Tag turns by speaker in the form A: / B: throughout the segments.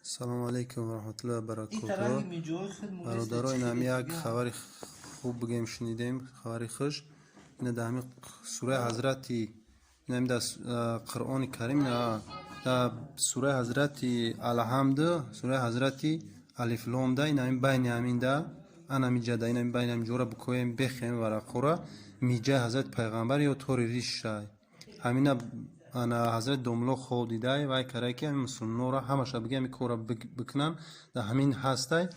A: سلام علیکم و رحمت الله و برکاته. برادران، این یک خبر خوب بگیم شنیدیم، خبر خوش. این در همین سوره حضرت، این در قرآن کریم، در سوره حضرت الحمد، سوره حضرت الف لام ده، این همین بین همین ده انا میجه ده، این همین بین همین جوره بکویم بخیم ورقوره میجه حضرت پیغمبر یا طوری ریش شای همین انا حضرت دوملو خود دیده و کاری که همین مسلمان را همش بگم کورا بکنن در همین هسته.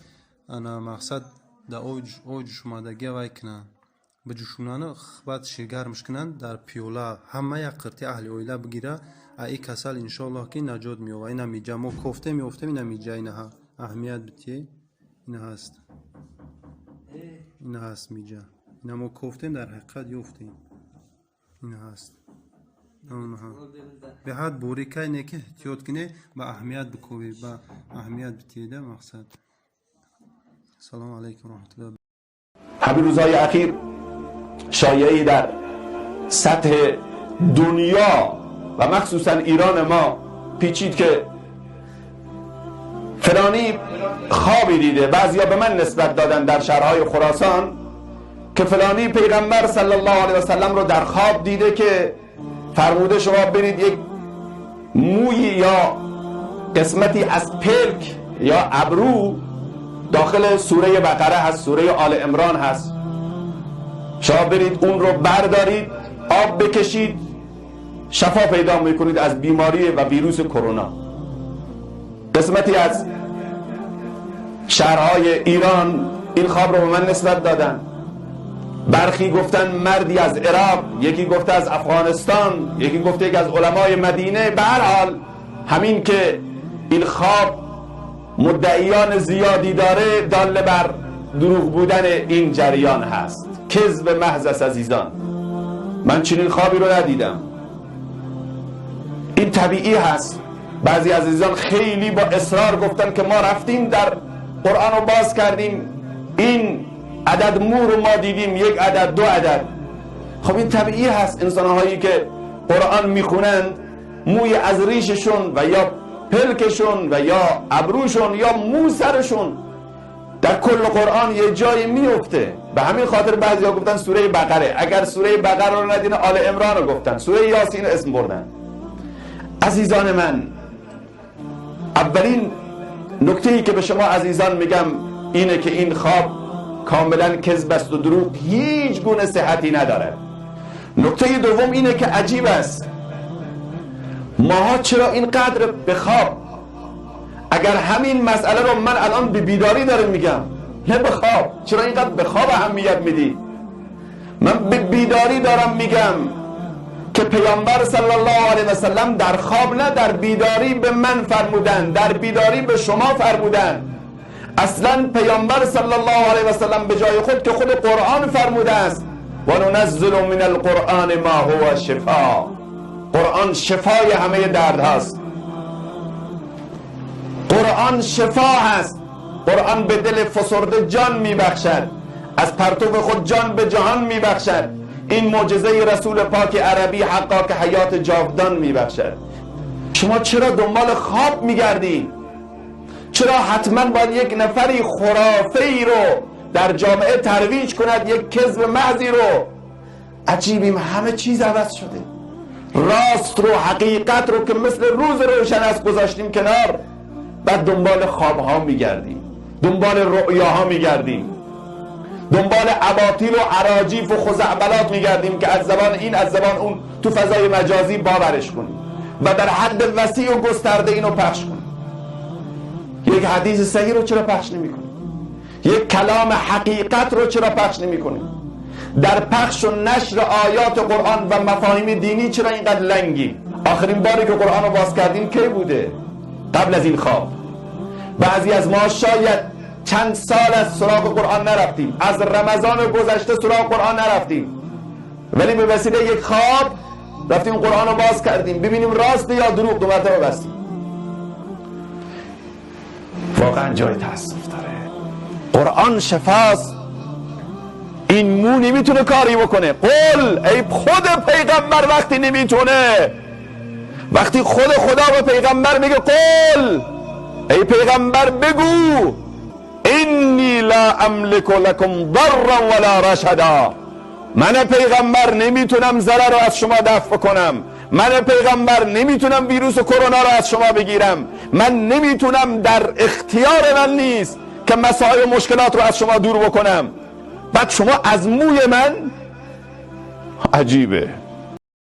A: انا مقصد در اوج شما دگی وای کنن به جوشونانه بعد شیرگر مشکنن در پیولا همه یک قرتی اهل اویلا بگیره ای کسل انشالله که نجات میو اینا میجه مو کوفته میفته اینا میجه اینها اهمیت بتیه اینا هست میجه اینا مو کوفته در حقیقت یفتیم اینا هست به حد بوری که اینه که احتیاط کنه با اهمیت بکوی با اهمیت بتیده مقصد. سلام علیکم و رحمت الله.
B: همین روزهای اخیر شایعی در سطح دنیا و مخصوصا ایران ما پیچید که فلانی خوابی دیده. بعضیا به من نسبت دادن در شهرهای خراسان که فلانی پیغمبر صلی الله علیه و سلم رو در خواب دیده که فرموده شما برید یک موی یا قسمتی از پلک یا ابرو داخل سوره بقره هست، سوره آل عمران هست، شما برید اون رو بردارید، آب بکشید، شفا پیدا میکنید از بیماری و ویروس کرونا. قسمتی از شهرهای ایران این خواب رو به من نسبت دادن. برخی گفتن مردی از عراق، یکی گفته از افغانستان، یکی گفته یک از علمای مدینه. به هر حال همین که این خواب مدعیان زیادی داره دال بر دروغ بودن این جریان هست، کذب محض است. عزیزان، من چنین خوابی رو ندیدم. این طبیعی هست. بعضی عزیزان خیلی با اصرار گفتن که ما رفتیم در قرآن رو باز کردیم، این عدد مو رو ما دیدیم، یک عدد، دو عدد. خب این طبیعی هست. انسانهایی که قرآن میخونند موی از ریششون و یا پلکشون و یا ابروشون یا مو سرشون در کل قرآن یه جایی میفته. به همین خاطر بعضیا گفتن سوره بقره. اگر سوره بقره رو ندین آل عمران رو گفتن، سوره یاسین اسم بردن. عزیزان من، اولین نکته‌ای که به شما عزیزان میگم اینه که این خواب کاملا کذب است و دروغ، هیچ گونه صحتی نداره. نکته دوم اینه که عجیب است ماها چرا اینقدر به خواب، اگر همین مسئله رو من الان به بیداری دارم میگم نه به خواب، چرا اینقدر به خواب اهمیت میدی؟ من به بیداری دارم میگم که پیامبر صلی الله علیه و سلم در خواب نه در بیداری به من فرمودن، در بیداری به شما فرمودن. اصلا پیامبر صلی الله علیه و سلم به جای خود که خود قرآن فرموده است و ننزل من القرآن ما هو شفا. قرآن شفای همه درد هست. قرآن شفا هست. قرآن به دل فسرده جان میبخشد، از پرتو خود جان به جهان میبخشد. این معجزه رسول پاک عربی حقا که حیات جاودان میبخشد. شما چرا دنبال خواب میگردی؟ چرا حتما باید یک نفری خرافه‌ای رو در جامعه ترویج کند، یک کذب محضی رو؟ عجیبیم، همه چیز عوض شده. راست رو، حقیقت رو که مثل روز روشن است گذاشتیم کنار، بعد دنبال خوابها میگردیم، دنبال رؤیاها میگردیم، دنبال اباطیل و اراجیف و خزعبلات میگردیم که از زبان این از زبان اون تو فضای مجازی باورش کنیم و در حد وسیع و گسترده اینو پخش کنیم. یک حدیث صحیح رو چرا پخش نمی کنیم؟ یک کلام حقیقت رو چرا پخش نمی کنیم؟ در پخش و نشر آیات قرآن و مفاهیم دینی چرا اینقدر لنگی؟ آخرین باری که قرآن رو باز کردیم کی بوده؟ قبل از این خواب. بعضی از ما شاید چند سال از سراغ قرآن نرفتیم، از رمضان گذشته سراغ قرآن نرفتیم، ولی به وسیله یک خواب رفتیم قرآن رو باز کردیم ببینیم راست یا دروغ، دو مرتبه بستیم. واقعا جای تأسف داره. قرآن شفاست. این مو نمیتونه کاری بکنه. قل، ای خود پیغمبر وقتی نمیتونه، وقتی خود خدا به پیغمبر میگه قل، ای پیغمبر بگو انی لا املک لکم ضرا ولا رشدا، من پیغمبر نمیتونم ضرر رو از شما دفع کنم، من پیغمبر نمیتونم ویروس کرونا رو از شما بگیرم، من نمیتونم، در اختیار من نیست که مسائل مشکلات رو از شما دور بکنم. بعد شما از موی من، عجیبه.